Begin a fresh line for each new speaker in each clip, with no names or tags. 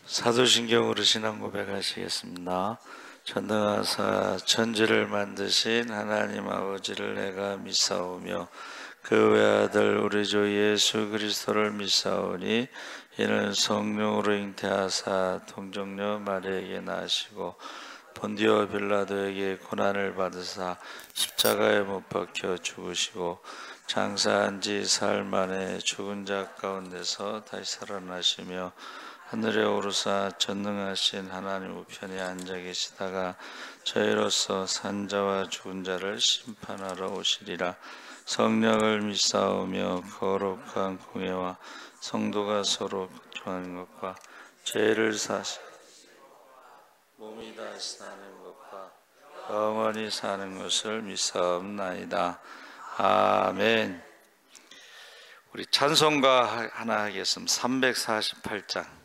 사도신경으로 신앙 고백하시겠습니다. 전능하사 천지를 만드신 하나님 아버지를 내가 믿사오며 그 외아들 우리 주 예수 그리스도를 믿사오니 이는 성령으로 잉태하사 동정녀 마리아에게 나시고 본디오 빌라도에게 고난을 받으사 십자가에 못 박혀 죽으시고 장사한 지 사흘 만에 죽은 자 가운데서 다시 살아나시며 하늘에 오르사 전능하신 하나님 우편에 앉아 계시다가 저희로서 산자와 죽은 자를 심판하러 오시리라. 성령을 믿사오며 거룩한 공예와 성도가 서로 교통하는 것과 죄를 사시 몸이 다시 사는 것과 영원히 사는 것을 믿사옵나이다. 아멘. 우리 찬송가 하나 하겠습니다. 348장.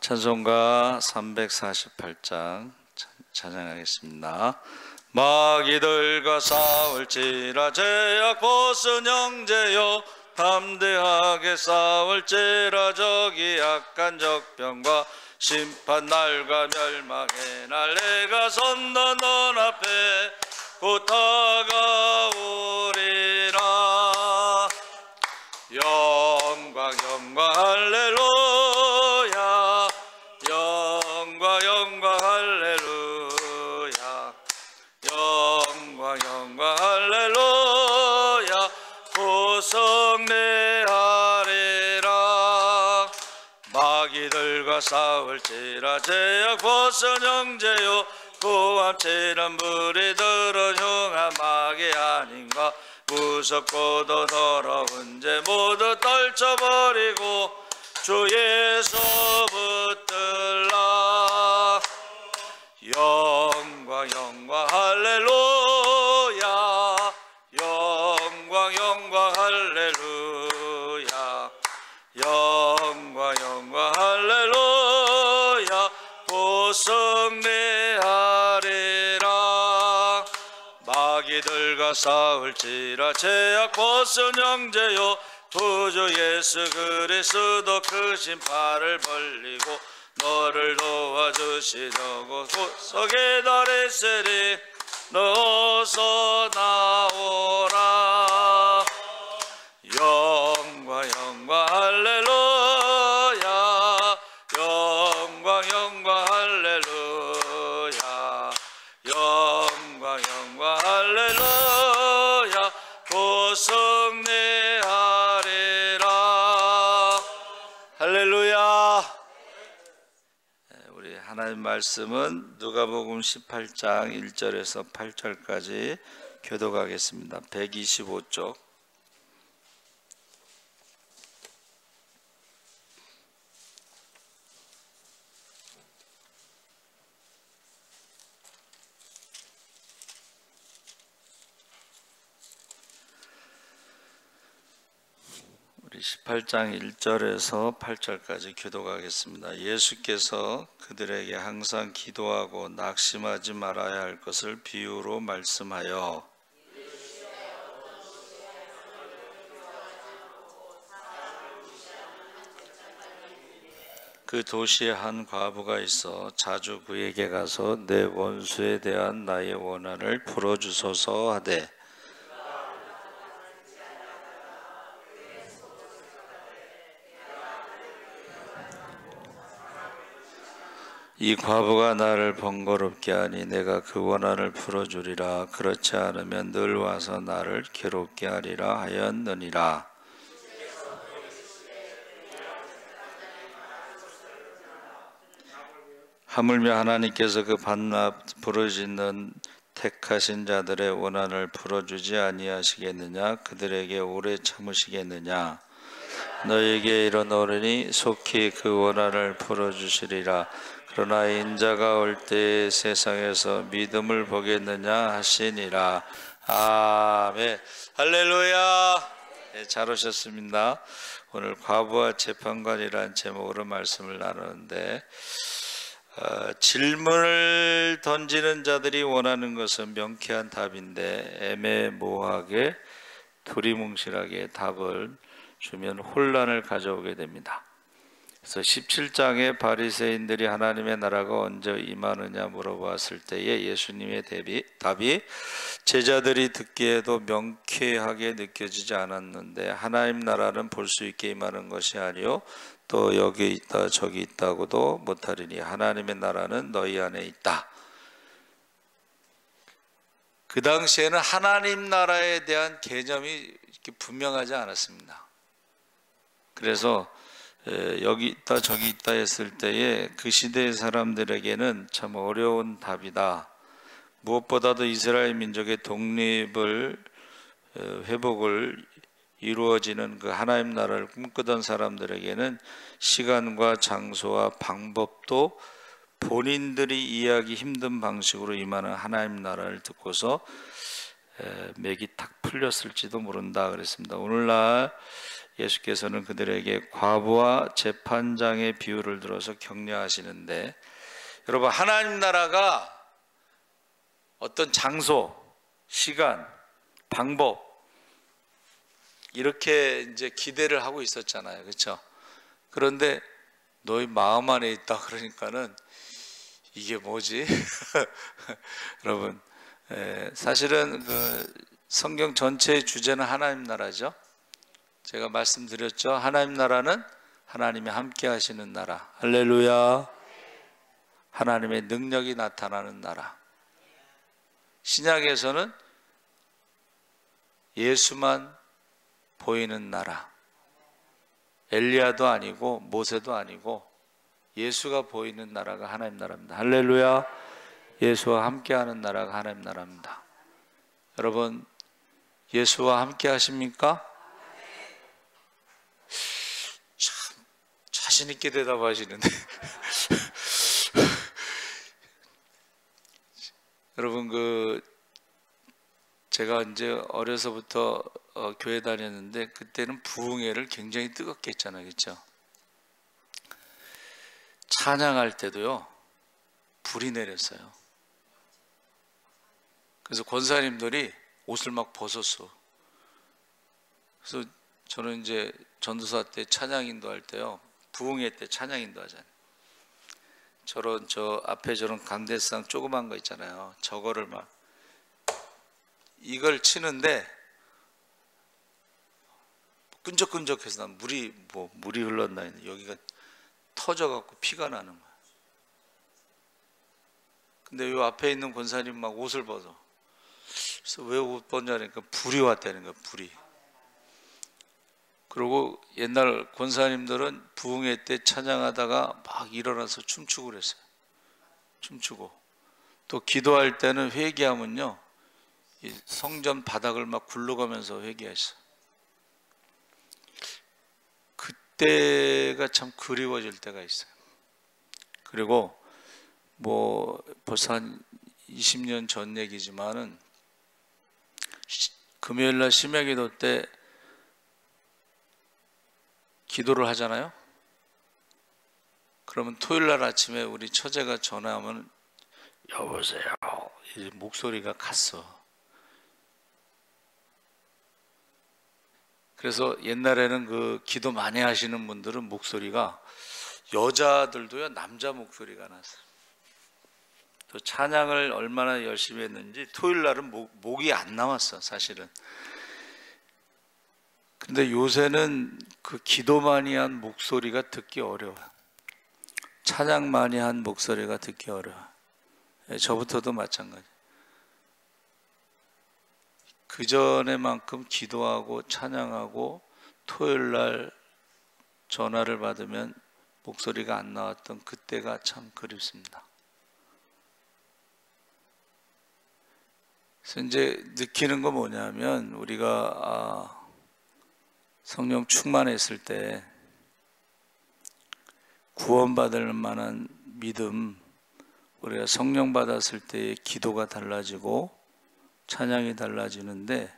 찬송가 348장 찬양하겠습니다. 마귀들과 싸울지라 제약 벗은 형제여 담대하게 싸울지라 저기 약한 적병과 심판 날과 멸망의 날 내가 선다 넌 앞에 곧 다가오리라. 영광 영광 할렐루야 영광 영광 할렐루야 영광 영광 할렐루야 고성내하리라. 마귀들과 싸울지라 제약 벗은 형제요 고함치는 무리들은 흉한 마귀 아닌가. 무섭고도 더러운 죄 모두 떨쳐버리고 주 예수 붙들라. 영광 영광 할렐루야 영광 영광 할렐루야 영광 영광 할렐루야 고성내하리라. 마귀들과 싸울지라 제약 벗은 형제요 구주 예수 그리스도 크신 팔을 벌리고 너를 도와주시려고 구속의 달에 세리 너서 나오라. 영광 영광 할렐루야 영광 영광 할렐루야 영광 영광 할렐루야 고성내하리라. 할렐루야. 우리 하나님 말씀은 누가복음 18장 1절에서 8절까지 교독하겠습니다. 125쪽. 우리 18장 1절에서 8절까지 교독하겠습니다. 예수께서 그들에게 항상 기도하고 낙심하지 말아야 할 것을 비유로 말씀하여 그 도시에 한 과부가 있어 자주 그에게 가서 내 원수에 대한 나의 원한을 풀어주소서 하되 이 과부가 나를 번거롭게 하니 내가 그 원한을 풀어주리라. 그렇지 않으면 늘 와서 나를 괴롭게 하리라 하였느니라. 하물며 하나님께서 그 반납 부르짖는 택하신 자들의 원한을 풀어주지 아니하시겠느냐. 그들에게 오래 참으시겠느냐. 너에게 이르노니 속히 그 원한을 풀어주시리라. 그러나 인자가 올 때 세상에서 믿음을 보겠느냐 하시니라. 아멘. 할렐루야. 네, 잘 오셨습니다. 오늘 과부와 재판관이라는 제목으로 말씀을 나누는데 질문을 던지는 자들이 원하는 것은 명쾌한 답인데 애매모호하게 두리뭉실하게 답을 주면 혼란을 가져오게 됩니다. 그래서 17장에 바리새인들이 하나님의 나라가 언제 임하느냐 물어봤을 때에 예수님의 답이 제자들이 듣기에도 명쾌하게 느껴지지 않았는데 하나님 나라는 볼 수 있게 임하는 것이 아니요 또 여기 있다 저기 있다고도 못하리니 하나님의 나라는 너희 안에 있다. 그 당시에는 하나님 나라에 대한 개념이 이렇게 분명하지 않았습니다. 그래서 여기 있다 저기 있다 했을 때에 그 시대의 사람들에게는 참 어려운 답이다. 무엇보다도 이스라엘 민족의 독립을 회복을 이루어지는 그 하나님 나라를 꿈꾸던 사람들에게는 시간과 장소와 방법도 본인들이 이해하기 힘든 방식으로 임하는 하나님 나라를 듣고서 맥이 탁 풀렸을지도 모른다 그랬습니다. 오늘날 예수께서는 그들에게 과부와 재판장의 비유를 들어서 격려하시는데, 여러분 하나님 나라가 어떤 장소, 시간, 방법 이렇게 이제 기대를 하고 있었잖아요, 그렇죠? 그런데 너희 마음 안에 있다 그러니까는 이게 뭐지? 여러분 사실은 그 성경 전체의 주제는 하나님 나라죠. 제가 말씀드렸죠. 하나님 나라는 하나님이 함께 하시는 나라. 할렐루야. 하나님의 능력이 나타나는 나라. 신약에서는 예수만 보이는 나라. 엘리야도 아니고 모세도 아니고 예수가 보이는 나라가 하나님 나라입니다. 할렐루야. 예수와 함께하는 나라가 하나님 나라입니다. 여러분 예수와 함께 하십니까? 참 자신 있게 대답하시는데 여러분 제가 이제 어려서부터 교회 다녔는데 그때는 부흥회를 굉장히 뜨겁게 했잖아요, 그렇죠? 찬양할 때도요 불이 내렸어요. 그래서 권사님들이 옷을 막 벗었어. 그래서 저는 이제 전도사 때 찬양 인도할 때요, 부흥회 때 찬양 인도하잖아요. 저 앞에 저런 강대상 조그만 거 있잖아요. 저거를 막 이걸 치는데 끈적끈적해서 난 물이 흘렀나 했는데 여기가 터져갖고 피가 나는 거야. 근데 요 앞에 있는 권사님 막 옷을 벗어. 그래서 왜 옷 벗냐니까 불이 왔다는 거야, 불이. 그리고 옛날 권사님들은 부흥회 때 찬양하다가 막 일어나서 춤추고 그랬어요. 춤추고. 또 기도할 때는 회개하면요, 이 성전 바닥을 막 굴러가면서 회개했어요. 그때가 참 그리워질 때가 있어요. 그리고 뭐 벌써 한 20년 전 얘기지만은 금요일날 심야기도 때 기도를 하잖아요. 그러면 토요일날 아침에 우리 처제가 전화하면 여보세요, 목소리가 갔어. 그래서 옛날에는 그 기도 많이 하시는 분들은 목소리가, 여자들도요 남자 목소리가 났어요. 또 찬양을 얼마나 열심히 했는지 토요일 날은 목이 안 나왔어, 사실은. 근데 요새는 그 기도 많이 한 목소리가 듣기 어려워요. 찬양 많이 한 목소리가 듣기 어려워요. 저부터도 마찬가지. 그 전에만큼 기도하고 찬양하고 토요일 날 전화를 받으면 목소리가 안 나왔던 그때가 참 그립습니다. 그래서 이제 느끼는 거 뭐냐면, 우리가 성령 충만했을 때 구원받을 만한 믿음, 우리가 성령 받았을 때의 기도가 달라지고 찬양이 달라지는데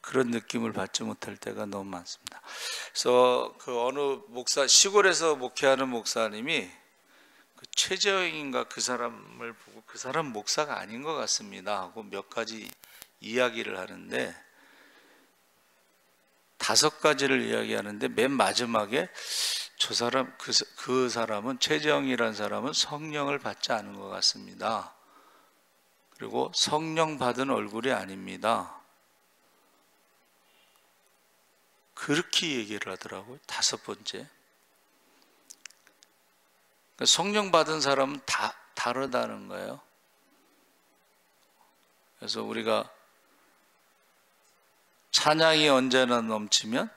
그런 느낌을 받지 못할 때가 너무 많습니다. 그래서 그 어느 목사, 시골에서 목회하는 목사님이 그 최재형인가 그 사람을 보고 그 사람 목사가 아닌 것 같습니다 하고 몇 가지 이야기를 하는데, 5가지를 이야기하는데 맨 마지막에 저 사람 그 사람은 최재형이라는 사람은 성령을 받지 않은 것 같습니다. 그리고 성령 받은 얼굴이 아닙니다. 그렇게 얘기를 하더라고요. 5번째. 성령 받은 사람은 다 다르다는 거예요. 그래서 우리가 찬양이 언제나 넘치면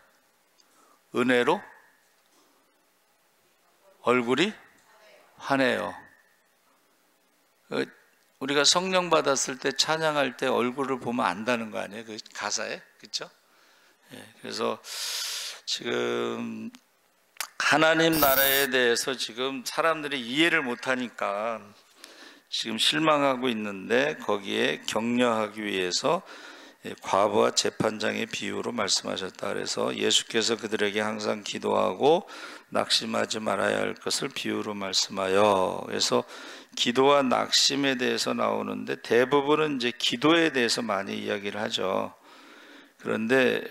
은혜로 얼굴이 환해요. 우리가 성령 받았을 때 찬양할 때 얼굴을 보면 안다는 거 아니에요? 그 가사에, 그렇죠? 그래서 지금 하나님 나라에 대해서 지금 사람들이 이해를 못하니까 지금 실망하고 있는데, 거기에 격려하기 위해서 과부와 재판장의 비유로 말씀하셨다. 그래서 예수께서 그들에게 항상 기도하고 낙심하지 말아야 할 것을 비유로 말씀하여, 그래서 기도와 낙심에 대해서 나오는데 대부분은 이제 기도에 대해서 많이 이야기를 하죠. 그런데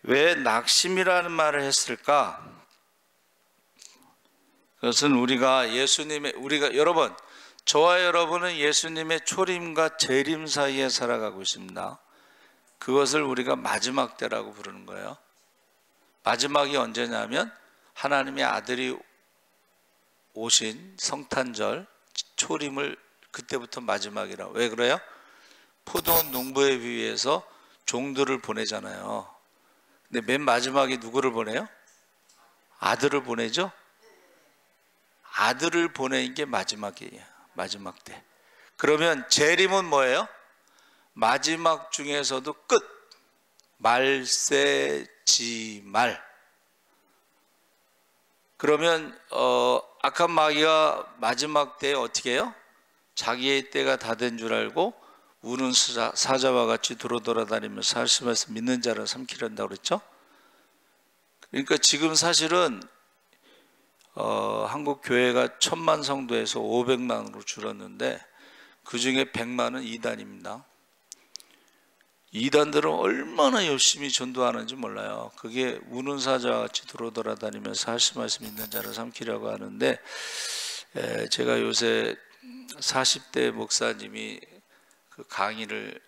왜 낙심이라는 말을 했을까? 그것은 우리가 여러분, 저와 여러분은 예수님의 초림과 재림 사이에 살아가고 있습니다. 그것을 우리가 마지막 때라고 부르는 거예요. 마지막이 언제냐면 하나님의 아들이 오신 성탄절 초림을, 그때부터 마지막이라고. 왜 그래요? 포도원 농부에 비해서 종들을 보내잖아요. 근데 맨 마지막에 누구를 보내요? 아들을 보내죠? 아들을 보내는 게 마지막이에요. 마지막 때. 그러면 재림은 뭐예요? 마지막 중에서도 끝. 말세지말. 그러면 악한 마귀가 마지막 때에 어떻게 해요? 자기의 때가 다 된 줄 알고 우는 사자와 같이 돌아다니면서 말씀에서 믿는 자를 삼키려 한다고 그랬죠? 그러니까 지금 사실은 한국 교회가 1000만 성도에서 500만으로 줄었는데 그 중에 100만은 이단입니다. 이단들은 얼마나 열심히 전도하는지 몰라요. 그게 우는 사자와 같이 돌아다니면서 말씀 있는 자를 삼키려고 하는데, 제가 요새 40대 목사님이 그 강의를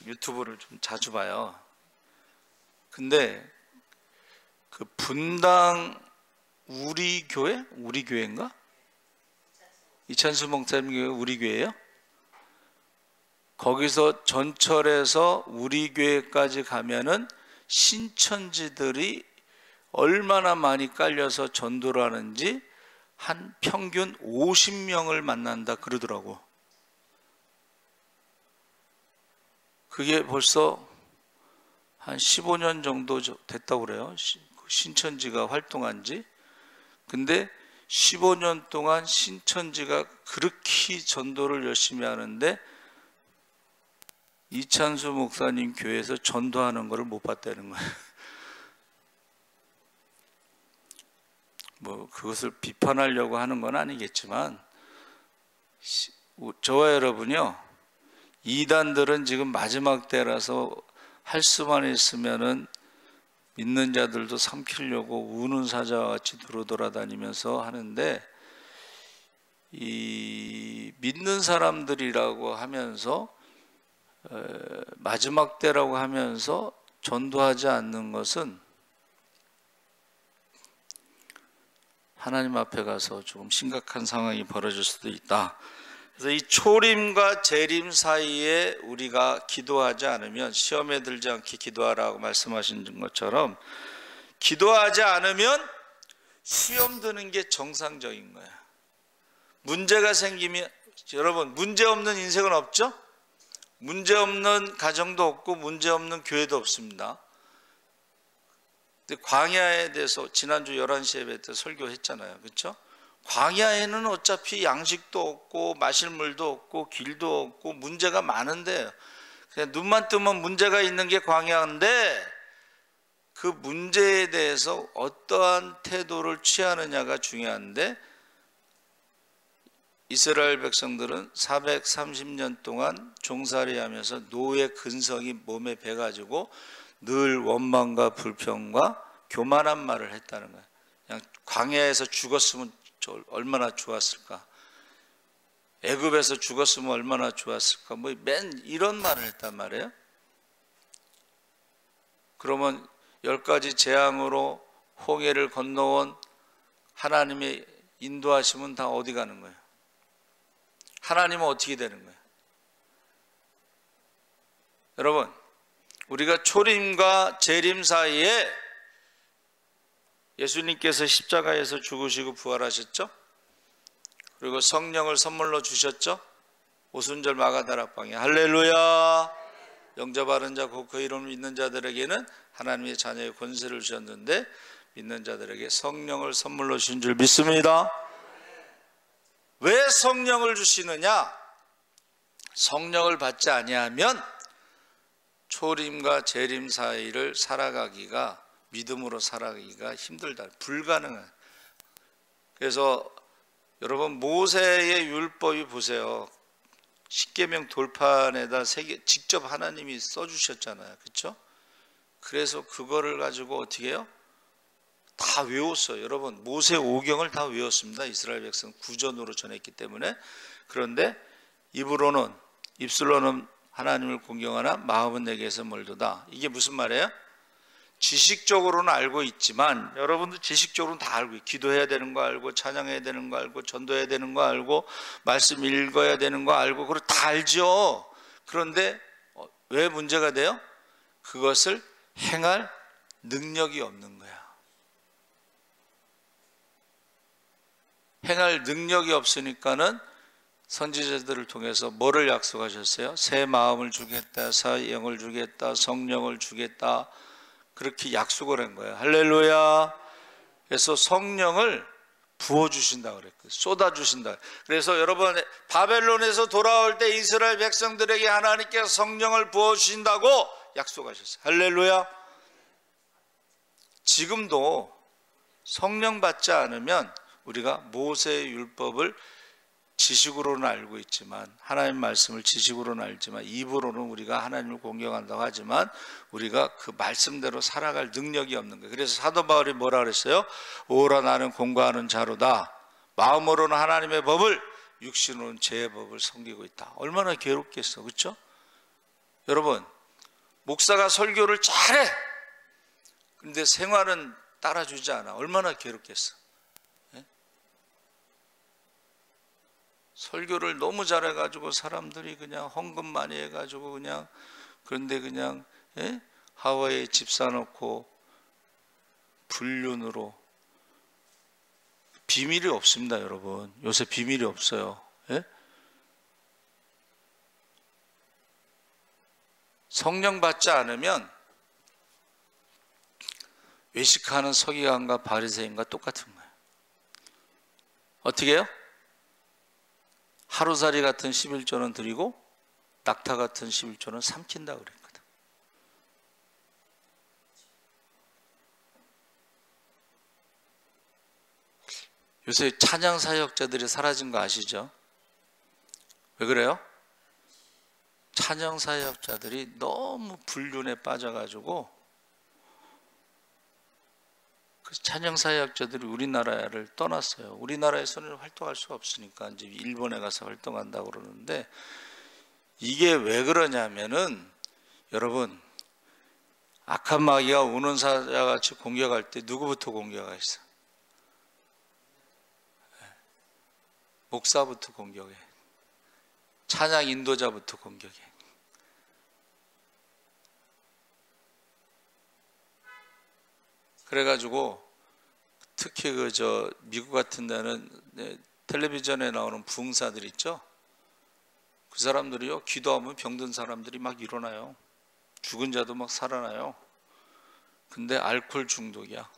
유튜브를 좀 자주 봐요. 근데 그 분당 우리 교회인가? 이찬수 목사님 교회 우리 교회예요? 거기서 전철에서 우리 교회까지 가면은 신천지들이 얼마나 많이 깔려서 전도를 하는지 한 평균 50명을 만난다 그러더라고. 그게 벌써 한 15년 정도 됐다고 그래요. 신천지가 활동한 지. 근데 15년 동안 신천지가 그렇게 전도를 열심히 하는데 이찬수 목사님 교회에서 전도하는 것을 못 봤다는 거예요. 뭐 그것을 비판하려고 하는 건 아니겠지만, 저와 여러분이요, 이단들은 지금 마지막 때라서 할 수만 있으면은 믿는 자들도 삼키려고 우는 사자와 같이 돌아다니면서 하는데, 이 믿는 사람들이라고 하면서 마지막 때라고 하면서 전도하지 않는 것은 하나님 앞에 가서 조금 심각한 상황이 벌어질 수도 있다. 그래서 이 초림과 재림 사이에 우리가 기도하지 않으면, 시험에 들지 않게 기도하라고 말씀하신 것처럼 기도하지 않으면 시험 드는 게 정상적인 거예요. 문제가 생기면, 여러분, 문제 없는 인생은 없죠? 문제 없는 가정도 없고 문제 없는 교회도 없습니다. 근데 광야에 대해서 지난주 11시 예배 때 설교했잖아요. 그렇죠? 광야에는 어차피 양식도 없고 마실 물도 없고 길도 없고 문제가 많은데, 그냥 눈만 뜨면 문제가 있는 게 광야인데, 그 문제에 대해서 어떠한 태도를 취하느냐가 중요한데, 이스라엘 백성들은 430년 동안 종살이 하면서 노예 근성이 몸에 배가지고 늘 원망과 불평과 교만한 말을 했다는 거예요. 그냥 광야에서 죽었으면 얼마나 좋았을까, 애굽에서 죽었으면 얼마나 좋았을까, 뭐 맨 이런 말을 했단 말이에요. 그러면 10가지 재앙으로 홍해를 건너온 하나님의 인도하심은 다 어디 가는 거예요? 하나님은 어떻게 되는 거예요? 여러분, 우리가 초림과 재림 사이에 예수님께서 십자가에서 죽으시고 부활하셨죠? 그리고 성령을 선물로 주셨죠? 오순절 마가다락방에 할렐루야, 영접하는 자 곧 그 이름을 믿는 자들에게는 하나님의 자녀의 권세를 주셨는데 믿는 자들에게 성령을 선물로 주신 줄 믿습니다. 왜 성령을 주시느냐? 성령을 받지 아니하면 초림과 재림 사이를 살아가기가, 믿음으로 살아가기가 힘들다, 불가능한. 그래서 여러분, 모세의 율법이 보세요. 십계명 돌판에다 직접 하나님이 써주셨잖아요. 그렇죠? 그래서 그거를 가지고 어떻게 해요? 다 외웠어요. 여러분, 모세 오경을 다 외웠습니다. 이스라엘 백성 구전으로 전했기 때문에. 그런데 입술로는 하나님을 공경하나 마음은 내게서 멀도다. 이게 무슨 말이에요? 지식적으로는 알고 있지만, 여러분도 지식적으로는 다 알고, 기도해야 되는 거 알고, 찬양해야 되는 거 알고, 전도해야 되는 거 알고, 말씀 읽어야 되는 거 알고, 그걸 다 알죠. 그런데 왜 문제가 돼요? 그것을 행할 능력이 없는 거야. 행할 능력이 없으니까는 선지자들을 통해서 뭐를 약속하셨어요? 새 마음을 주겠다, 새 영을 주겠다, 성령을 주겠다, 그렇게 약속을 한 거예요. 할렐루야. 그래서 성령을 부어주신다 그랬거든요. 쏟아주신다. 그래서 여러분, 바벨론에서 돌아올 때 이스라엘 백성들에게 하나님께서 성령을 부어주신다고 약속하셨어요. 할렐루야. 지금도 성령 받지 않으면 우리가 모세의 율법을 지식으로는 알고 있지만, 하나님 말씀을 지식으로는 알지만, 입으로는 우리가 하나님을 공경한다고 하지만 우리가 그 말씀대로 살아갈 능력이 없는 거예요. 그래서 사도 바울이 뭐라 그랬어요? 오라 나는 공고하는 자로다. 마음으로는 하나님의 법을, 육신으로는 죄의 법을 섬기고 있다. 얼마나 괴롭겠어. 그렇죠? 여러분, 목사가 설교를 잘해. 근데 생활은 따라주지 않아. 얼마나 괴롭겠어. 설교를 너무 잘해가지고 사람들이 그냥 헌금 많이 해가지고 그냥, 그런데 그냥 하와이에 집 사놓고 불륜으로. 비밀이 없습니다. 여러분, 요새 비밀이 없어요. 성령 받지 않으면 외식하는 서기관과 바리새인과 똑같은 거예요. 어떻게 해요? 하루살이 같은 11조는 드리고 낙타 같은 11조는 삼킨다고 그랬거든. 요새 찬양 사역자들이 사라진 거 아시죠? 왜 그래요? 찬양 사역자들이 너무 불륜에 빠져가지고, 그 찬양 사역자들이 우리나라를 떠났어요. 우리나라에서는 활동할 수가 없으니까 이제 일본에 가서 활동한다고 그러는데, 이게 왜 그러냐면은, 여러분, 악한 마귀가 우는 사자같이 공격할 때 누구부터 공격했어? 목사부터 공격해. 찬양 인도자부터 공격해. 그래가지고 특히 미국 같은 데는 텔레비전에 나오는 부흥사들 있죠? 그 사람들이요, 기도하면 병든 사람들이 막 일어나요. 죽은 자도 막 살아나요. 근데 알코올 중독이야.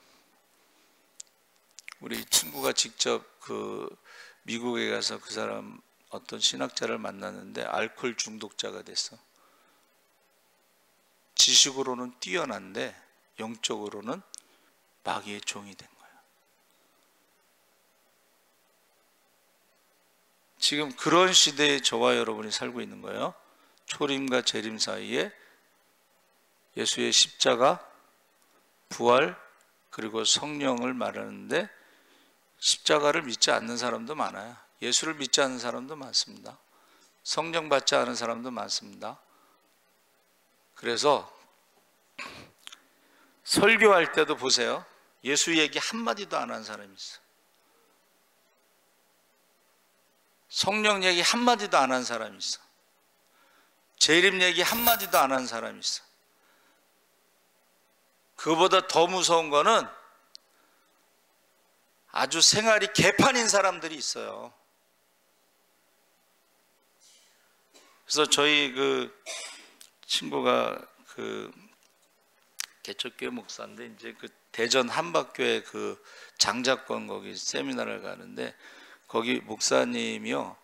우리 친구가 직접 미국에 가서 그 사람 어떤 신학자를 만났는데 알코올 중독자가 됐어. 지식으로는 뛰어난데 영적으로는 마귀의 종이 된 거야. 지금 그런 시대에 저와 여러분이 살고 있는 거예요. 초림과 재림 사이에 예수의 십자가, 부활, 그리고 성령을 말하는데 십자가를 믿지 않는 사람도 많아요. 예수를 믿지 않는 사람도 많습니다. 성령 받지 않은 사람도 많습니다. 그래서 설교할 때도 보세요. 예수 얘기 한마디도 안 한 사람이 있어. 성령 얘기 한마디도 안 한 사람이 있어. 재림 얘기 한마디도 안 한 사람이 있어. 그보다 더 무서운 거는 아주 생활이 개판인 사람들이 있어요. 그래서 저희 그 친구가 그 개척교회 목사인데 이제 그 대전 한박교회 그 장자권 거기 세미나를 가는데 거기 목사님이요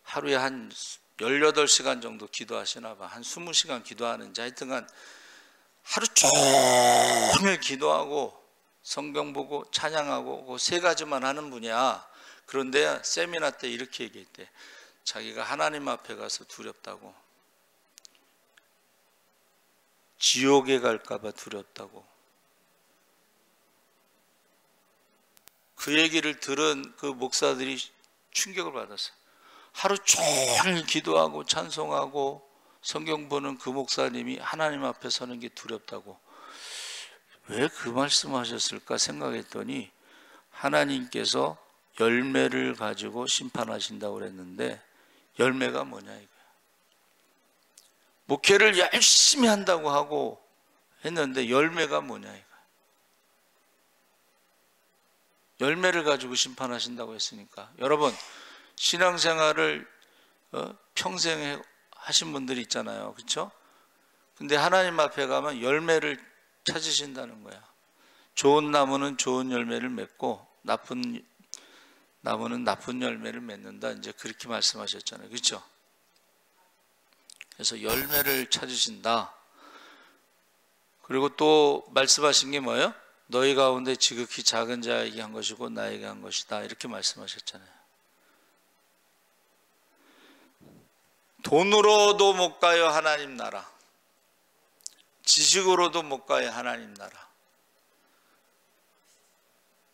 하루에 한 18시간 정도 기도하시나 봐. 한 20시간 기도하는지 하여튼간 하루 종일 기도하고 성경 보고 찬양하고 그 세 가지만 하는 분이야. 그런데 세미나 때 이렇게 얘기했대. 자기가 하나님 앞에 가서 두렵다고, 지옥에 갈까 봐 두렵다고. 그 얘기를 들은 그 목사들이 충격을 받았어요. 하루 종일 기도하고 찬송하고 성경 보는 그 목사님이 하나님 앞에 서는 게 두렵다고. 왜 그 말씀하셨을까 생각했더니 하나님께서 열매를 가지고 심판하신다고 그랬는데 열매가 뭐냐 이거야. 목회를 열심히 한다고 하고 했는데 열매가 뭐냐 이거야. 열매를 가지고 심판하신다고 했으니까 여러분 신앙생활을 평생 하신 분들이 있잖아요. 그렇죠? 근데 하나님 앞에 가면 열매를 찾으신다는 거야. 좋은 나무는 좋은 열매를 맺고 나쁜 나무는 나쁜 열매를 맺는다. 이제 그렇게 말씀하셨잖아요. 그렇죠? 그래서 열매를 찾으신다. 그리고 또 말씀하신 게 뭐예요? 너희 가운데 지극히 작은 자에게 한 것이고 나에게 한 것이다. 이렇게 말씀하셨잖아요. 돈으로도 못 가요 하나님 나라. 지식으로도 못 가요 하나님 나라.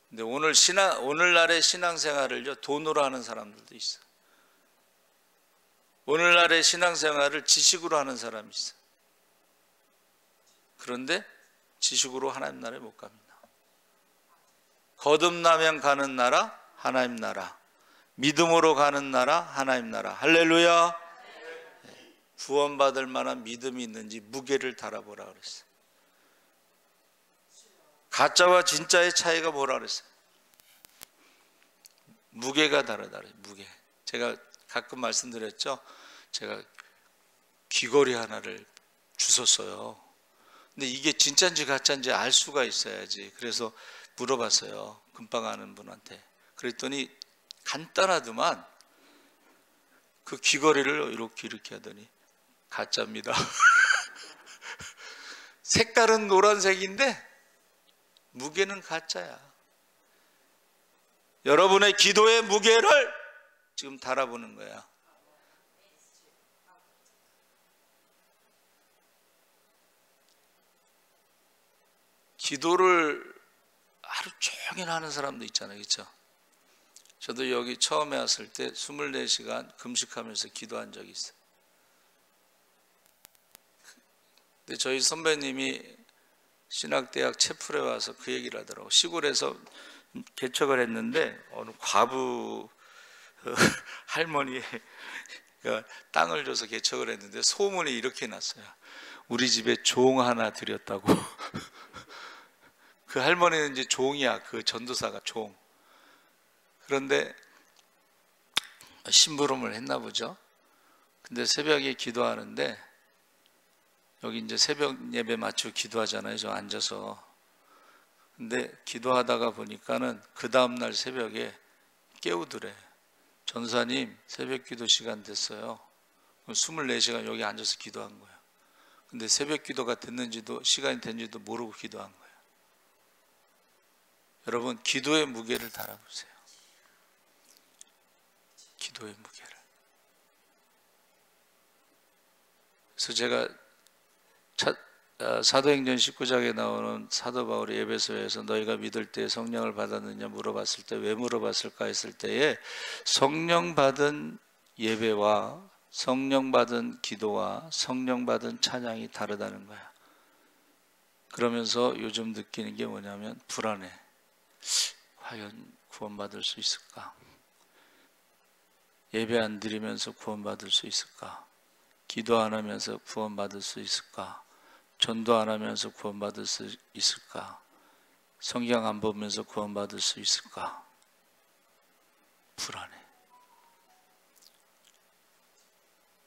근데 오늘날의 신앙생활을요 돈으로 하는 사람들도 있어. 오늘날의 신앙생활을 지식으로 하는 사람이 있어. 그런데 지식으로 하나님 나라에 못 갑니다. 거듭나면 가는 나라 하나님 나라, 믿음으로 가는 나라 하나님 나라. 할렐루야. 구원받을 만한 믿음이 있는지 무게를 달아보라 그랬어요. 가짜와 진짜의 차이가 뭐라 그랬어요? 무게가 다르다. 무게. 제가 가끔 말씀드렸죠. 제가 귀걸이 하나를 주웠어요. 근데 이게 진짜인지 가짜인지 알 수가 있어야지. 그래서 물어봤어요. 금방 아는 분한테. 그랬더니 간단하더만 그 귀걸이를 이렇게 하더니 가짜입니다. 색깔은 노란색인데 무게는 가짜야. 여러분의 기도의 무게를 지금 달아보는 거야. 기도를 하루 종일 하는 사람도 있잖아요. 그렇죠? 저도 여기 처음에 왔을 때 24시간 금식하면서 기도한 적이 있어요. 근데 저희 선배님이 신학대학 채플에 와서 그 얘기를 하더라고요. 시골에서 개척을 했는데 어느 과부 할머니가 땅을 줘서 개척을 했는데 소문이 이렇게 났어요. 우리 집에 종 하나 드렸다고. 그 할머니는 이제 종이야. 그 전도사가 종. 그런데 심부름을 했나 보죠. 근데 새벽에 기도하는데 여기 이제 새벽 예배 맞추고 기도하잖아요. 저 앉아서. 근데 기도하다가 보니까는 그 다음날 새벽에 깨우더래. 전사님 새벽 기도 시간 됐어요. 24시간 여기 앉아서 기도한 거예요. 근데 새벽 기도가 됐는지도 시간이 됐는지도 모르고 기도한 거예요. 여러분 기도의 무게를 달아보세요. 기도의 무게를. 그래서 제가 사도행전 19장에 나오는 사도 바울이 에베소에서 너희가 믿을 때 성령을 받았느냐 물어봤을 때 왜 물어봤을까 했을 때에 성령 받은 예배와 성령 받은 기도와 성령 받은 찬양이 다르다는 거야. 그러면서 요즘 느끼는 게 뭐냐면 불안해. 과연 구원받을 수 있을까? 예배 안 드리면서 구원받을 수 있을까? 기도 안 하면서 구원받을 수 있을까? 전도 안 하면서 구원받을 수 있을까? 성경 안 보면서 구원받을 수 있을까? 불안해.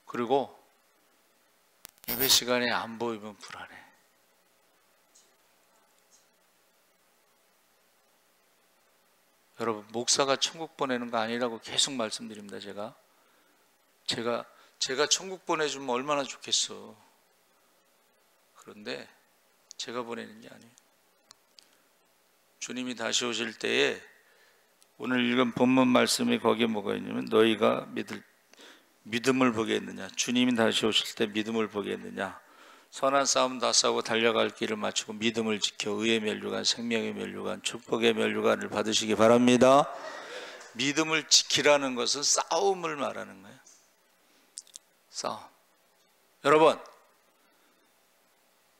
그리고 예배 시간에 안 보이면 불안해. 여러분, 목사가 천국 보내는 거 아니라고 계속 말씀드립니다. 제가 천국 보내주면 얼마나 좋겠어. 그런데 제가 보내는 게 아니에요. 주님이 다시 오실 때에 오늘 읽은 본문 말씀이 거기에 뭐가 있냐면 너희가 믿음을 보겠느냐. 주님이 다시 오실 때 믿음을 보겠느냐. 선한 싸움 다 싸우고 달려갈 길을 마치고 믿음을 지켜 의의 면류관, 생명의 면류관, 축복의 면류관을 받으시기 바랍니다. 믿음을 지키라는 것은 싸움을 말하는 거예요. 싸움. 여러분,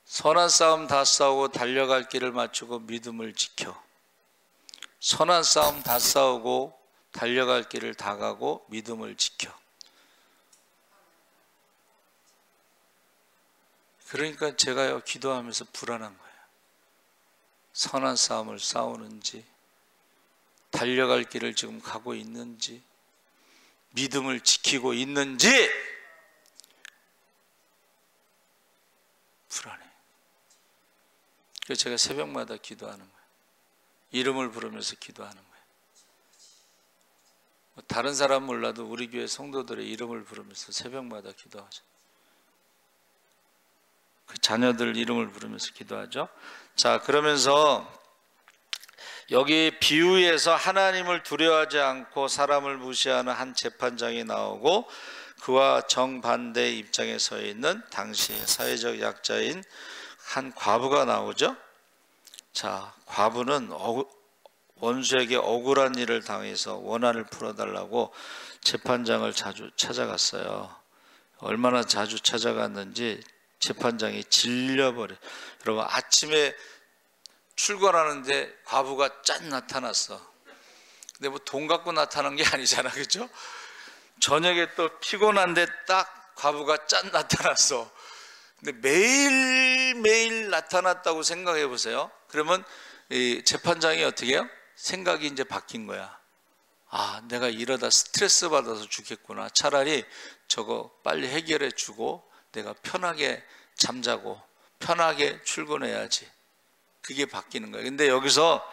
선한 싸움 다 싸우고 달려갈 길을 마치고 믿음을 지켜. 선한 싸움 다 싸우고 달려갈 길을 다 가고 믿음을 지켜. 그러니까 제가요 기도하면서 불안한 거예요. 선한 싸움을 싸우는지 달려갈 길을 지금 가고 있는지 믿음을 지키고 있는지 불안해. 그래서 제가 새벽마다 기도하는 거예요. 이름을 부르면서 기도하는 거예요. 다른 사람 몰라도 우리 교회 성도들의 이름을 부르면서 새벽마다 기도하죠. 그 자녀들 이름을 부르면서 기도하죠. 자, 그러면서 여기 비유에서 하나님을 두려워하지 않고 사람을 무시하는 한 재판장이 나오고 그와 정반대의 입장에 서 있는 당시의 사회적 약자인 한 과부가 나오죠. 자, 과부는 원수에게 억울한 일을 당해서 원한을 풀어달라고 재판장을 자주 찾아갔어요. 얼마나 자주 찾아갔는지 재판장이 질려버려. 여러분, 아침에 출근하는데 과부가 짠 나타났어. 근데 뭐 돈 갖고 나타난 게 아니잖아, 그죠? 저녁에 또 피곤한데 딱 과부가 짠 나타났어. 근데 매일매일 나타났다고 생각해 보세요. 그러면 이 재판장이 어떻게 해요? 생각이 이제 바뀐 거야. 아, 내가 이러다 스트레스 받아서 죽겠구나. 차라리 저거 빨리 해결해 주고 내가 편하게 잠자고 편하게 출근해야지. 그게 바뀌는 거예요. 근데 여기서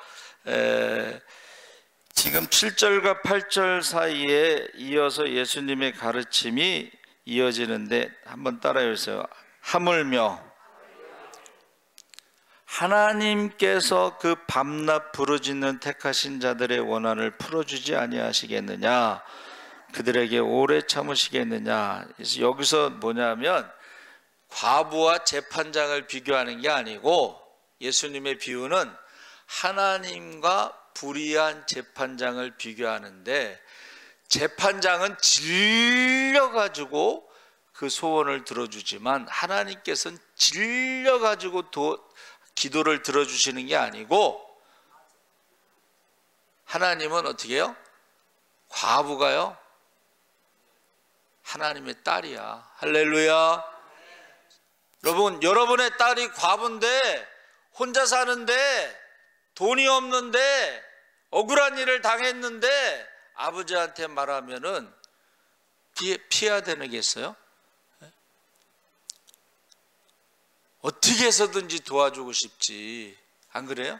지금 7절과 8절 사이에 이어서 예수님의 가르침이 이어지는데 한번 따라해 보세요. 하물며 하나님께서 그 밤낮 부르짖는 택하신 자들의 원한을 풀어주지 아니하시겠느냐, 그들에게 오래 참으시겠느냐. 그래서 여기서 뭐냐면 과부와 재판장을 비교하는 게 아니고 예수님의 비유는 하나님과 불의한 재판장을 비교하는데, 재판장은 질려가지고 그 소원을 들어주지만 하나님께서는 질려가지고 기도를 들어주시는 게 아니고, 하나님은 어떻게 해요? 과부가요 하나님의 딸이야. 할렐루야. 여러분, 여러분의 딸이 과부인데 혼자 사는데 돈이 없는데 억울한 일을 당했는데 아버지한테 말하면은 피해야 되겠어요? 어떻게 해서든지 도와주고 싶지, 안 그래요?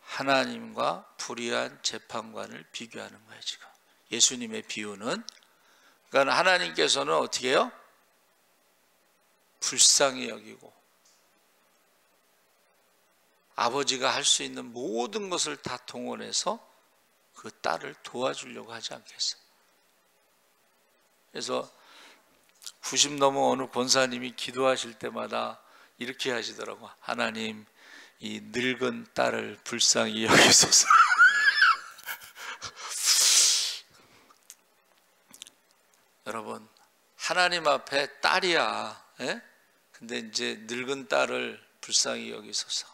하나님과 불의한 재판관을 비교하는 거예요. 지금 예수님의 비유는, 그러니까 하나님께서는 어떻게 해요? 불쌍히 여기고 아버지가 할 수 있는 모든 것을 다 동원해서 그 딸을 도와주려고 하지 않겠어요? 그래서 90 넘은 어느 권사님이 기도하실 때마다 이렇게 하시더라고. 하나님, 이 늙은 딸을 불쌍히 여기소서. 여러분, 하나님 앞에 딸이야. 예? 근데 이제 늙은 딸을 불쌍히 여기소서.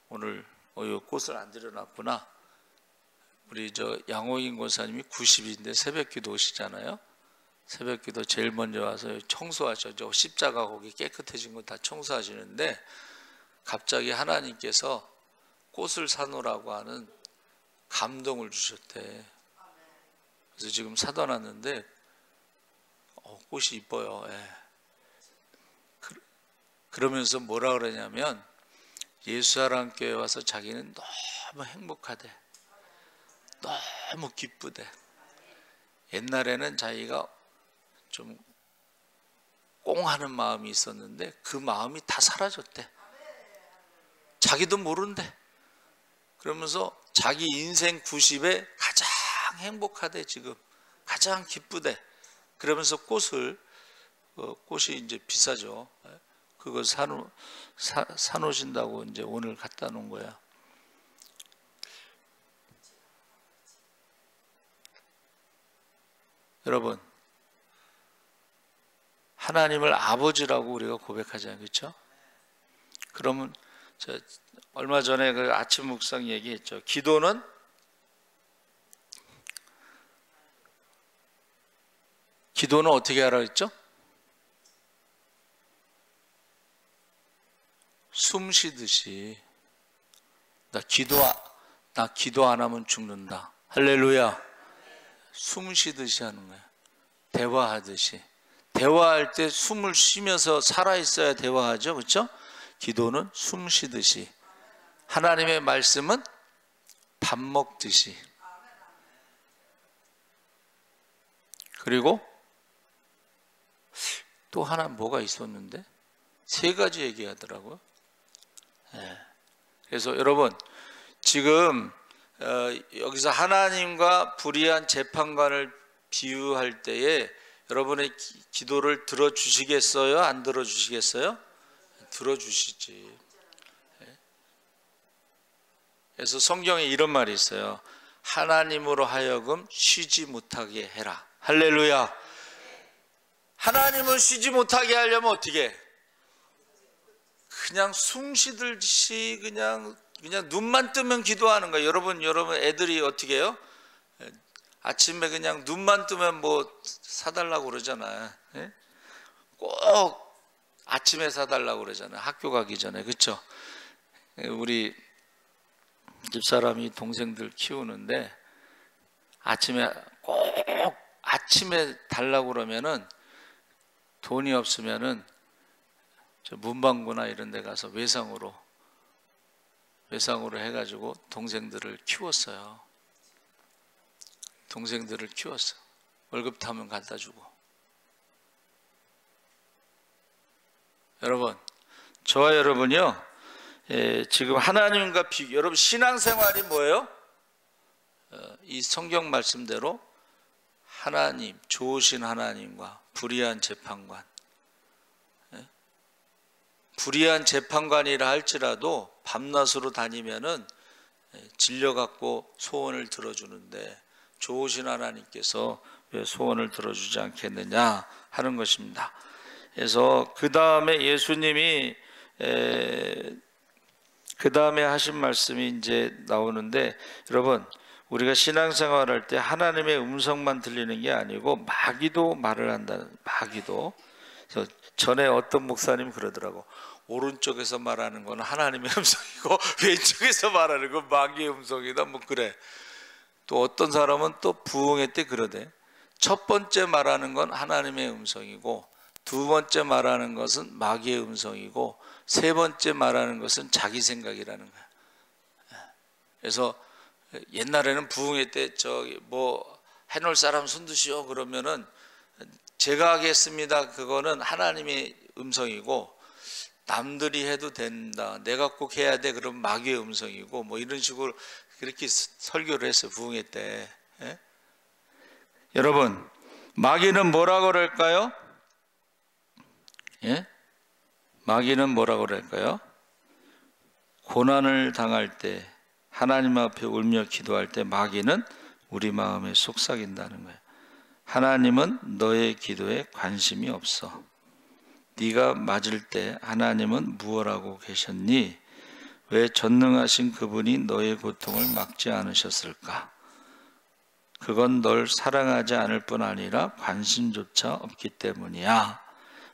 오늘 꽃을 안 들여놨구나. 우리 저 양호인 권사님이 90인데 새벽기도 오시잖아요. 새벽기도 제일 먼저 와서 청소하셔. 저 십자가 거기 깨끗해진 거 다 청소하시는데 갑자기 하나님께서 꽃을 사놓으라고 하는 감동을 주셨대. 그래서 지금 사다 놨는데 꽃이 이뻐요. 예. 그러면서 뭐라 그러냐면 예수사랑교회 와서 자기는 너무 행복하대. 너무 기쁘대. 옛날에는 자기가 좀 꽁하는 마음이 있었는데 그 마음이 다 사라졌대. 자기도 모른대. 그러면서 자기 인생 90에 가장 행복하대. 지금 가장 기쁘대. 그러면서 꽃이 이제 비싸죠. 그걸 사놓으신다고 이제 오늘 갖다 놓은 거야. 여러분, 하나님을 아버지라고 우리가 고백하잖아요. 그렇죠? 그러면 얼마 전에 그 아침 묵상 얘기했죠. 기도는 어떻게 하라 했죠? 숨 쉬듯이. 나 기도 안 하면 죽는다. 할렐루야. 숨 쉬듯이 하는 거야. 대화하듯이. 대화할 때 숨을 쉬면서 살아있어야 대화하죠. 그렇죠? 기도는 숨 쉬듯이. 하나님의 말씀은 밥 먹듯이. 그리고 또 하나 뭐가 있었는데 3가지 얘기하더라고요. 네. 그래서 여러분, 지금 여기서 하나님과 불의한 재판관을 비유할 때에 여러분의 기도를 들어주시겠어요? 안 들어주시겠어요? 들어주시지. 그래서 성경에 이런 말이 있어요. 하나님으로 하여금 쉬지 못하게 해라. 할렐루야. 하나님을 쉬지 못하게 하려면 어떻게 해? 그냥 숨 쉬듯이 그냥 눈만 뜨면 기도하는 거예요. 여러분 애들이 어떻게 해요? 아침에 그냥 눈만 뜨면 뭐 사달라고 그러잖아요. 예? 꼭 아침에 사달라고 그러잖아요. 학교 가기 전에. 그렇죠? 우리 집사람이 동생들 키우는데 아침에 달라고 그러면은 돈이 없으면은 저 문방구나 이런 데 가서 외상으로 해가지고 동생들을 키웠어요. 월급 타면 갖다 주고. 여러분, 저와 여러분이요, 지금 하나님과 여러분 신앙생활이 뭐예요? 이 성경 말씀대로 하나님, 좋으신 하나님과 불의한 재판관. 불의한 재판관이라 할지라도 밤낮으로 다니면은 질려갖고 소원을 들어주는데 좋으신 하나님께서 왜 소원을 들어주지 않겠느냐 하는 것입니다. 그래서 그 다음에 예수님이 그 다음에 하신 말씀이 이제 나오는데, 여러분, 우리가 신앙생활할 때 하나님의 음성만 들리는 게 아니고 마귀도 말을 한다는, 마귀도. 그래서 전에 어떤 목사님 그러더라고. 오른쪽에서 말하는 건 하나님의 음성이고 왼쪽에서 말하는 건 마귀의 음성이다. 뭐 그래. 또 어떤 사람은 또 부흥회 때 그러대. 첫 번째 말하는 건 하나님의 음성이고 두 번째 말하는 것은 마귀의 음성이고 세 번째 말하는 것은 자기 생각이라는 거야. 그래서 옛날에는 부흥회 때 저기 뭐 해놓을 사람 손 드시오 그러면은 제가 하겠습니다. 그거는 하나님의 음성이고 남들이 해도 된다. 내가 꼭 해야 돼. 그럼 마귀의 음성이고 뭐 이런 식으로 그렇게 설교를 했어요. 부흥회 때. 예? 여러분, 마귀는 뭐라고 그럴까요? 예? 마귀는 뭐라고 그럴까요? 고난을 당할 때, 하나님 앞에 울며 기도할 때 마귀는 우리 마음에 속삭인다는 거예요. 하나님은 너의 기도에 관심이 없어. 네가 맞을 때 하나님은 무엇하고 계셨니? 왜 전능하신 그분이 너의 고통을 막지 않으셨을까? 그건 널 사랑하지 않을 뿐 아니라 관심조차 없기 때문이야.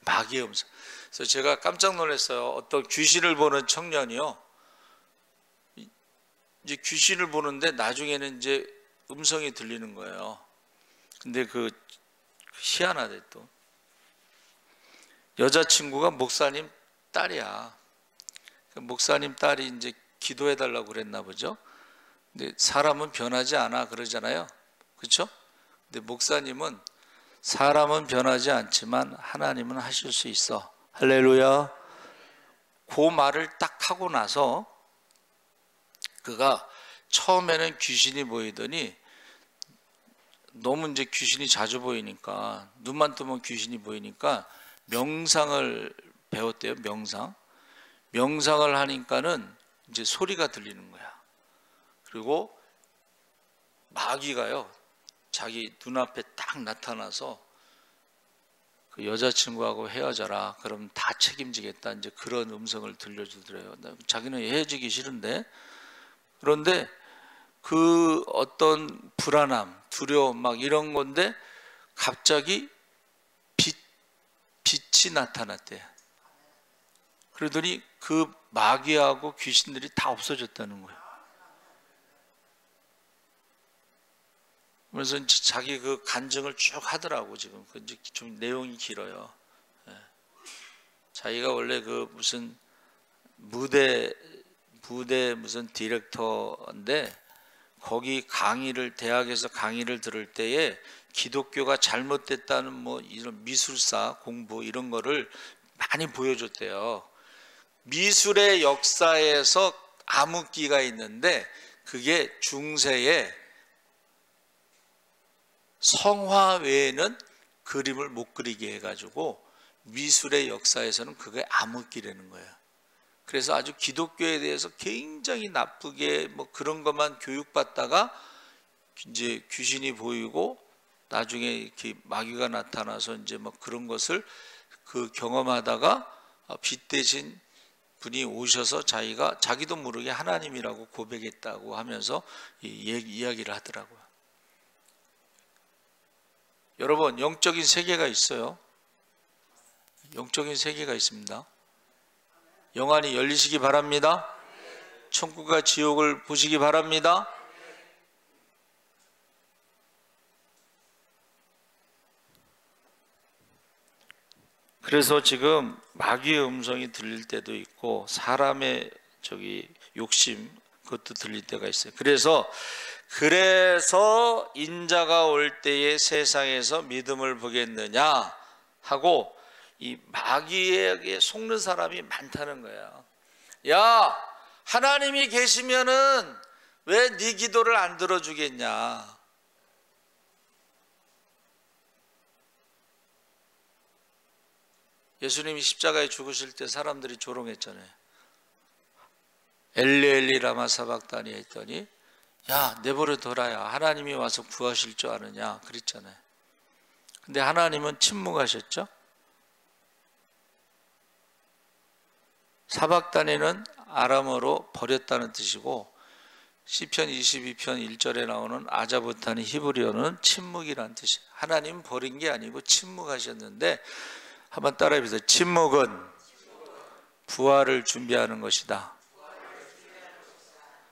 마귀의 음성. 그래서 제가 깜짝 놀랐어요. 어떤 귀신을 보는 청년이요, 이제 귀신을 보는데 나중에는 이제 음성이 들리는 거예요. 근데 그 희한하대. 또 여자친구가 목사님 딸이야. 목사님 딸이 이제 기도해 달라고 그랬나 보죠. 근데 사람은 변하지 않아 그러잖아요. 그렇죠? 근데 목사님은 사람은 변하지 않지만 하나님은 하실 수 있어. 할렐루야. 그 말을 딱 하고 나서 그가 처음에는 귀신이 보이더니 너무 이제 귀신이 자주 보이니까, 눈만 뜨면 귀신이 보이니까 명상을 배웠대요. 명상을 하니까는 이제 소리가 들리는 거야. 그리고 마귀가요, 자기 눈앞에 딱 나타나서 그 여자친구하고 헤어져라, 그럼 다 책임지겠다, 이제 그런 음성을 들려주더래요. 자기는 헤어지기 싫은데. 그런데 그 어떤 불안함, 두려움 막 이런 건데 갑자기 빛이 나타났대요. 그러더니 그 마귀하고 귀신들이 다 없어졌다는 거예요. 그래서 자기 그 간증을 쭉 하더라고. 지금 좀 내용이 길어요. 자기가 원래 그 무슨 무대 무슨 디렉터인데, 거기 대학에서 강의를 들을 때에 기독교가 잘못됐다는 뭐 이런 미술사 공부 이런 거를 많이 보여줬대요. 미술의 역사에서 암흑기가 있는데 그게 중세에 성화 외에는 그림을 못 그리게 해가지고 미술의 역사에서는 그게 암흑기라는 거예요. 그래서 아주 기독교에 대해서 굉장히 나쁘게 뭐 그런 것만 교육받다가 이제 귀신이 보이고 나중에 이렇게 마귀가 나타나서 이제 막 그런 것을 그 경험하다가 빛 대신 분이 오셔서 자기도 모르게 하나님이라고 고백했다고 하면서 이야기를 하더라고요. 여러분, 영적인 세계가 있어요. 영적인 세계가 있습니다. 영안이 열리시기 바랍니다. 천국과 지옥을 보시기 바랍니다. 그래서 지금 마귀의 음성이 들릴 때도 있고 사람의 욕심, 그것도 들릴 때가 있어요. 그래서 인자가 올 때에 세상에서 믿음을 보겠느냐 하고 이 마귀에게 속는 사람이 많다는 거야. 야, 하나님이 계시면은 왜 네 기도를 안 들어주겠냐? 예수님이 십자가에 죽으실 때 사람들이 조롱했잖아요. 엘리 엘리 라마 사박다니 했더니, 야, 내버려 둬라야, 하나님이 와서 구하실 줄 아느냐 그랬잖아요. 근데 하나님은 침묵하셨죠. 사박다니는 아람어로 버렸다는 뜻이고, 시편 22편 1절에 나오는 아자부타니 히브리어는 침묵이라는 뜻이에요. 하나님 버린 게 아니고 침묵하셨는데, 한번 따라해 보세요. 침묵은 부활을 준비하는 것이다.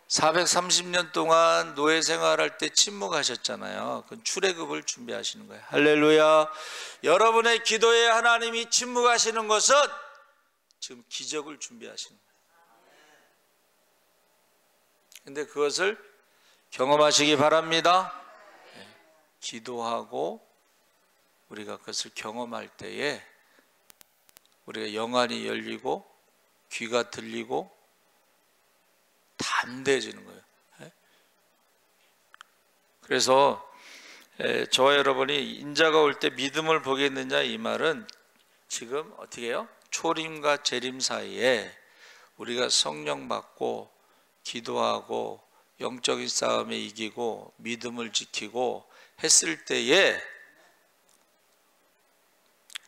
430년 동안 노예 생활할 때 침묵하셨잖아요. 그건 출애굽을 준비하시는 거예요. 할렐루야. 여러분의 기도에 하나님이 침묵하시는 것은 지금 기적을 준비하시는 거예요. 근데 그것을 경험하시기 바랍니다. 기도하고 우리가 그것을 경험할 때에 우리가 영안이 열리고 귀가 들리고 담대해지는 거예요. 그래서 저와 여러분이 인자가 올 때 믿음을 보겠느냐, 이 말은 지금 어떻게 해요? 초림과 재림 사이에 우리가 성령 받고 기도하고 영적인 싸움에 이기고 믿음을 지키고 했을 때에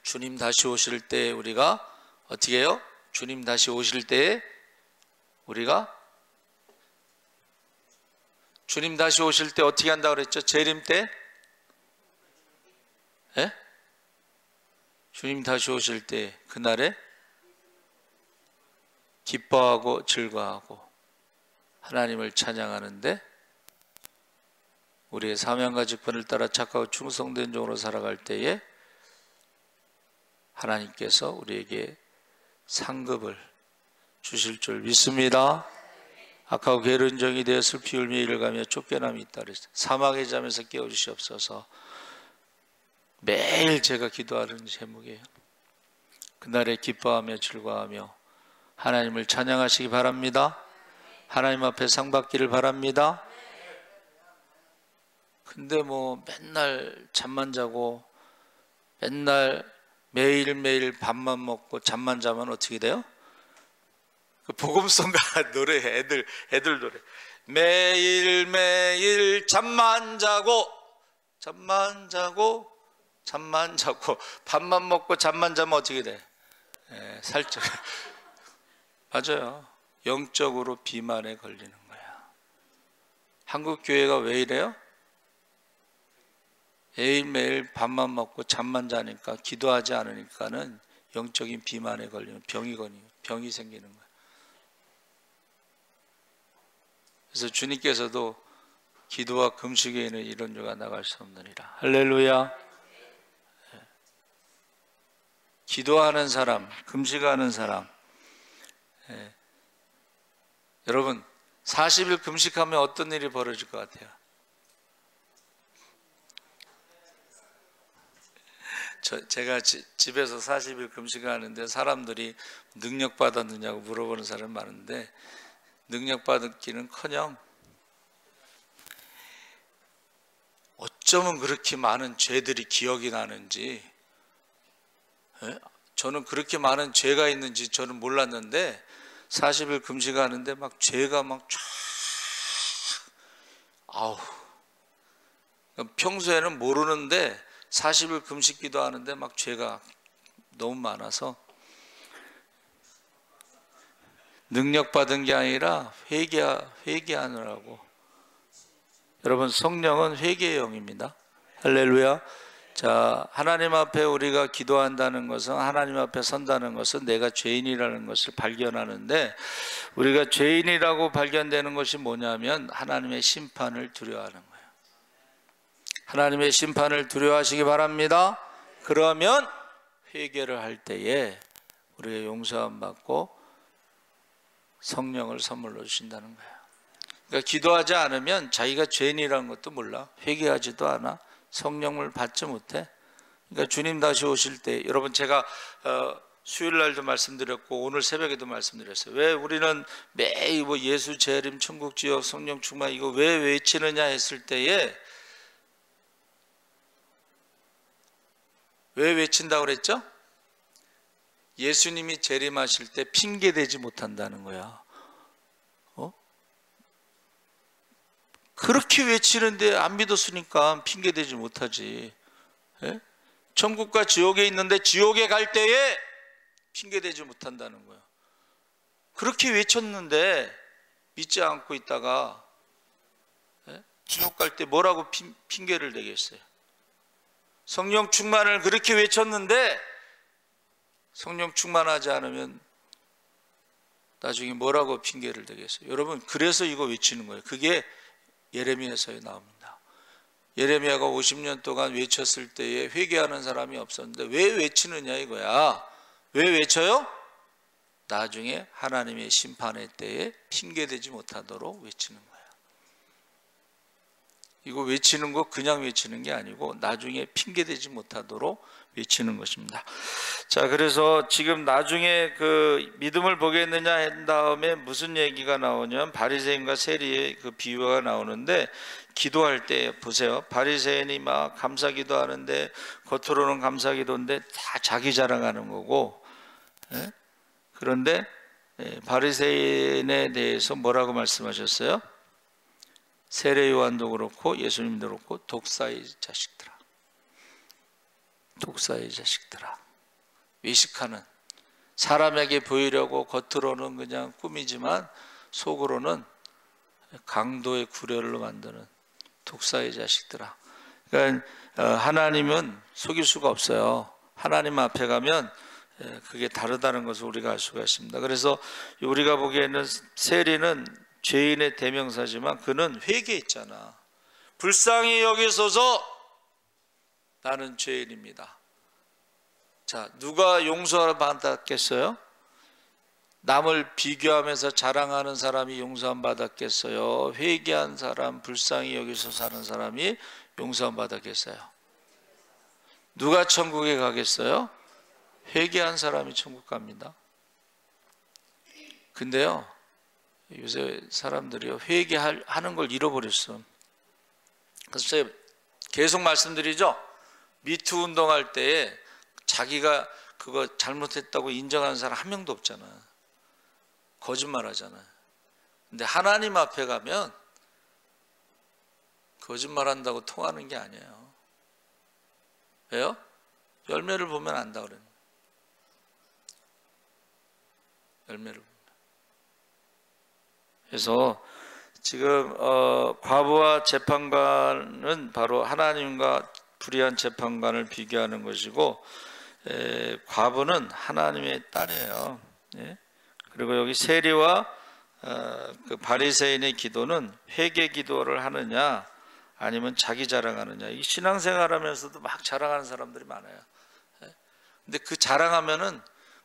주님 다시 오실 때 우리가 어떻게 해요? 주님 다시 오실 때에 우리가 주님 다시 오실 때 어떻게 한다고 그랬죠? 재림 때? 예? 주님 다시 오실 때 그날에 기뻐하고 즐거워하고 하나님을 찬양하는데 우리의 사명과 직분을 따라 착하고 충성된 종으로 살아갈 때에 하나님께서 우리에게 상급을 주실 줄 믿습니다. 악하고 게으른 종이 되어 슬피 울며 이를 가며 쫓겨남이 있다 그랬어요. 사막의 잠에서 깨워주시옵소서. 매일 제가 기도하는 제목이에요. 그날에 기뻐하며 즐거워하며 하나님을 찬양하시기 바랍니다. 하나님 앞에 상 받기를 바랍니다. 근데 뭐 맨날 잠만 자고 맨날 매일매일 밥만 먹고 잠만 자면 어떻게 돼요? 그 복음성가 노래 애들 노래 매일매일 잠만 자고 밥만 먹고 잠만 자면 어떻게 돼? 살쪄. 맞아요. 영적으로 비만에 걸리는 거야. 한국 교회가 왜 이래요? 매일매일 밥만 먹고 잠만 자니까 기도하지 않으니까는 영적인 비만에 걸리는 병이 생기는 거야. 그래서 주님께서도 기도와 금식에는 이런 자가 나갈 수 없느니라. 할렐루야. 기도하는 사람, 금식하는 사람. 여러분 40일 금식하면 어떤 일이 벌어질 것 같아요? 제가 집에서 40일 금식하는데 사람들이 능력 받았느냐고 물어보는 사람이 많은데 능력 받기는커녕 어쩌면 그렇게 많은 죄들이 기억이 나는지, 저는 그렇게 많은 죄가 있는지 저는 몰랐는데 40일 금식하는데 막 죄가 막 쫙, 평소에는 모르는데 40일 금식 기도하는데 막 죄가 너무 많아서 능력 받은 게 아니라 회개하느라고. 여러분 성령은 회개의 영입니다. 할렐루야. 자, 하나님 앞에 우리가 기도한다는 것은, 하나님 앞에 선다는 것은 내가 죄인이라는 것을 발견하는데, 우리가 죄인이라고 발견되는 것이 뭐냐면 하나님의 심판을 두려워하는 거예요. 하나님의 심판을 두려워하시기 바랍니다. 그러면 회개를 할 때에 우리가 용서함 받고 성령을 선물로 주신다는 거예요. 그러니까 기도하지 않으면 자기가 죄인이라는 것도 몰라. 회개하지도 않아. 성령을 받지 못해. 그러니까 주님 다시 오실 때, 여러분 제가 수요일 날도 말씀드렸고 오늘 새벽에도 말씀드렸어요. 왜 우리는 매일 뭐 예수 재림 천국 지역 성령 충만 이거 왜 외치느냐 했을 때에 왜 외친다고 그랬죠? 예수님이 재림하실 때 핑계대지 못한다는 거야. 그렇게 외치는데 안 믿었으니까 핑계대지 못하지. 천국과 지옥에 있는데 지옥에 갈 때에 핑계대지 못한다는 거야. 그렇게 외쳤는데 믿지 않고 있다가 지옥 갈 때 뭐라고 핑계를 대겠어요? 성령 충만을 그렇게 외쳤는데 성령 충만하지 않으면 나중에 뭐라고 핑계를 대겠어요? 여러분 그래서 이거 외치는 거예요. 그게 예레미야서에 나옵니다. 예레미야가 50년 동안 외쳤을 때에 회개하는 사람이 없었는데 왜 외치느냐 이거야. 왜 외쳐요? 나중에 하나님의 심판의 때에 핑계대지 못하도록 외치는 거야. 이거 외치는 거 그냥 외치는 게 아니고 나중에 핑계대지 못하도록 외치는 것입니다. 자, 그래서 지금 나중에 그 믿음을 보겠느냐 한 다음에 무슨 얘기가 나오냐면 바리새인과 세리의 그 비유가 나오는데, 기도할 때 보세요. 바리새인이 막 감사기도 하는데 겉으로는 감사기도인데 다 자기 자랑하는 거고, 예? 그런데 바리새인에 대해서 뭐라고 말씀하셨어요? 세례 요한도 그렇고 예수님도 그렇고 독사의 자식들아, 독사의 자식들아. 외식하는, 사람에게 보이려고 겉으로는 그냥 꾸미지만 속으로는 강도의 구려를 만드는 독사의 자식들아. 그러니까 하나님은 속일 수가 없어요. 하나님 앞에 가면 그게 다르다는 것을 우리가 알 수가 있습니다. 그래서 우리가 보기에는 세리는 죄인의 대명사지만 그는 회개했잖아. 불쌍히 여기소서, 나는 죄인입니다. 자, 누가 용서를 받았겠어요? 남을 비교하면서 자랑하는 사람이 용서함 받았겠어요? 회개한 사람, 불쌍히 여기서 사는 사람이 용서함 받았겠어요? 누가 천국에 가겠어요? 회개한 사람이 천국 갑니다. 근데요, 요새 사람들이요, 회개하는 걸 잃어버렸어. 그래서 제가 계속 말씀드리죠. 미투 운동할 때에 자기가 그거 잘못했다고 인정하는 사람 한 명도 없잖아. 거짓말 하잖아. 근데 하나님 앞에 가면 거짓말 한다고 통하는 게 아니에요. 왜요? 열매를 보면 안다 그래요. 열매를 보면. 그래서 지금 과부와 재판관은 바로 하나님과 불의한 재판관을 비교하는 것이고, 과부는 하나님의 딸이에요. 예? 그리고 여기 세리와 그 바리새인의 기도는 회개 기도를 하느냐 아니면 자기 자랑하느냐. 이 신앙생활하면서도 막 자랑하는 사람들이 많아요. 예? 근데 그 자랑하면은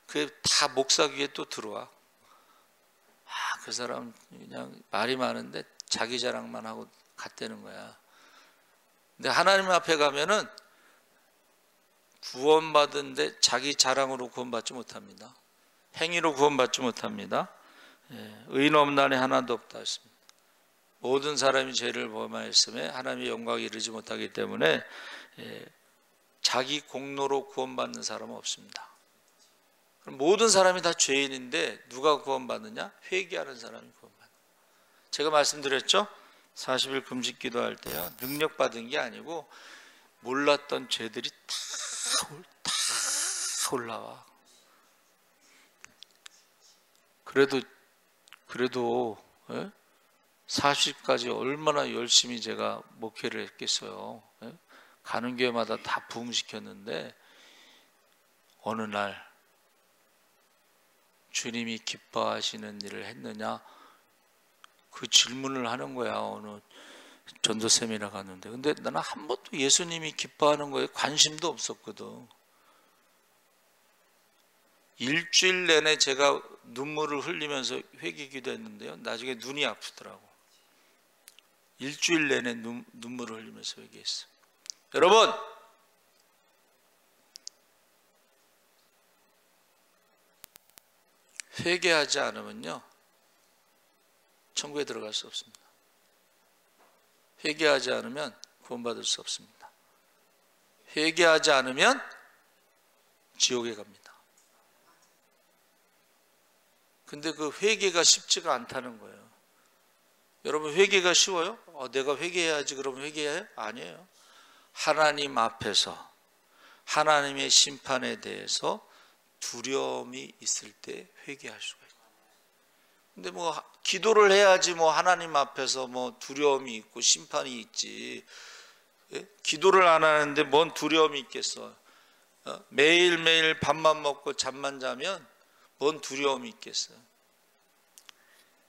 그게 다 목사 귀에 또 들어와. 그 사람 그냥 말이 많은데 자기 자랑만 하고 갔다는 거야. 근데 하나님 앞에 가면은 구원받은데 자기 자랑으로 구원받지 못합니다. 행위로 구원받지 못합니다. 의인 없나니 하나도 없다 했습니다. 모든 사람이 죄를 범하였음에 하나님의 영광에 이르지 못하기 때문에 자기 공로로 구원받는 사람은 없습니다. 그럼 모든 사람이 다 죄인인데 누가 구원받느냐? 회개하는 사람이 구원받는. 제가 말씀드렸죠? 40일 금식 기도할 때요, 능력 받은 게 아니고 몰랐던 죄들이 다 올라와. 그래도 40까지 얼마나 열심히 제가 목회를 했겠어요. 가는 교회마다 다 부흥시켰는데 어느 날 주님이 기뻐하시는 일을 했느냐, 그 질문을 하는 거야. 어느 전도 세미나 갔는데. 근데 나는 한 번도 예수님이 기뻐하는 거에 관심도 없었거든. 일주일 내내 제가 눈물을 흘리면서 회개 기도했는데요, 나중에 눈이 아프더라고. 일주일 내내 눈물을 흘리면서 회개했어. 여러분, 회개하지 않으면요 천국에 들어갈 수 없습니다. 회개하지 않으면 구원받을 수 없습니다. 회개하지 않으면 지옥에 갑니다. 근데 그 회개가 쉽지가 않다는 거예요. 여러분, 회개가 쉬워요? 내가 회개해야지 그러면 회개해요? 아니에요. 하나님 앞에서 하나님의 심판에 대해서 두려움이 있을 때 회개할 수가 있고. 근데 뭐 기도를 해야지 뭐 하나님 앞에서 뭐 두려움이 있고 심판이 있지. 예? 기도를 안 하는데 뭔 두려움이 있겠어? 매일매일 밥만 먹고 잠만 자면 뭔 두려움이 있겠어요?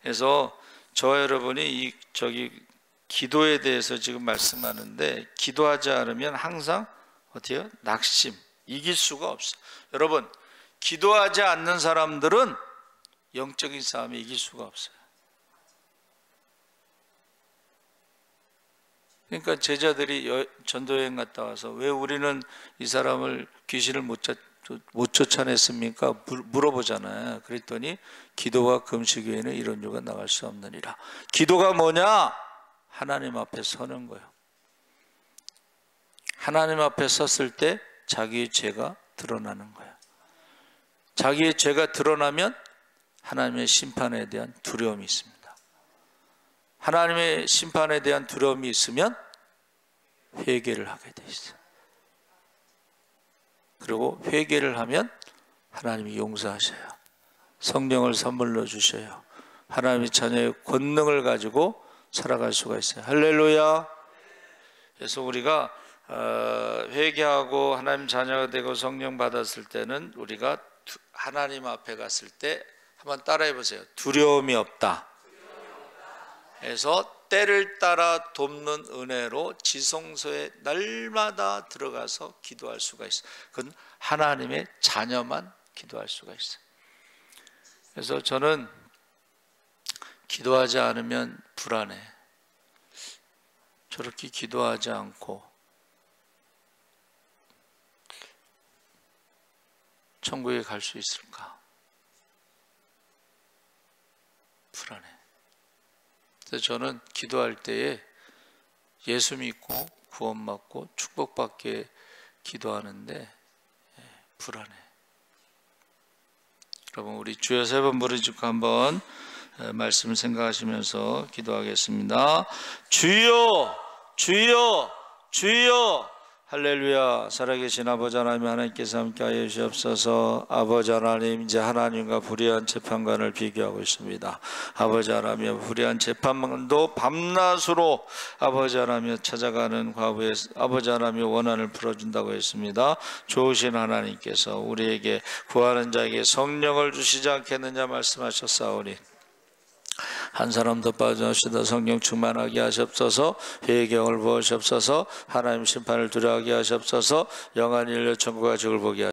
그래서 저와 여러분이 기도에 대해서 지금 말씀하는데, 기도하지 않으면 항상 어때요? 낙심, 이길 수가 없어요. 여러분, 기도하지 않는 사람들은 영적인 싸움에 이길 수가 없어요. 그러니까 제자들이 전도여행 갔다 와서 왜 우리는 이 사람을 귀신을 못 쫓아냈습니까? 물어보잖아요. 그랬더니 기도와 금식 외에는 이런 유가 나갈 수 없느니라. 기도가 뭐냐? 하나님 앞에 서는 거예요. 하나님 앞에 섰을 때 자기의 죄가 드러나는 거예요. 자기의 죄가 드러나면 하나님의 심판에 대한 두려움이 있습니다. 하나님의 심판에 대한 두려움이 있으면 회개를 하게 돼 있어요. 그리고 회개를 하면 하나님이 용서하셔요. 성령을 선물로 주셔요. 하나님의 자녀의 권능을 가지고 살아갈 수가 있어요. 할렐루야. 그래서 우리가 회개하고 하나님 자녀가 되고 성령 받았을 때는 우리가 하나님 앞에 갔을 때 한번 따라해 보세요. 두려움이 없다. 그래서 때를 따라 돕는 은혜로 지성소에 날마다 들어가서 기도할 수가 있어요. 그건 하나님의 자녀만 기도할 수가 있어요. 그래서 저는 기도하지 않으면 불안해. 저렇게 기도하지 않고 천국에 갈 수 있을까? 불안해. 그래서 저는 기도할 때에 예수 믿고 구원 받고 축복받게 기도하는데 불안해. 여러분 우리 주여 세 번 부르짖고 한번 말씀을 생각하시면서 기도하겠습니다. 주여 주여 주여. 할렐루야. 살아계신 아버지 하나님, 하나님께서 함께하여 주시옵소서. 아버지 하나님, 이제 하나님과 불의한 재판관을 비교하고 있습니다. 아버지 하나님, 불의한 재판관도 밤낮으로 아버지 하나님 찾아가는 과부의 아버지 하나님의 원한을 풀어준다고 했습니다. 좋으신 하나님께서 우리에게 구하는 자에게 성령을 주시지 않겠느냐 말씀하셨사오니 한 사람도 빠져나시다 성령 충만하게 하시옵소서. 회개경을 부으시옵소서. 하나님 심판을 두려워하게 하시옵소서. 영안이 열려 천국과 지옥을 보게 하시옵소서.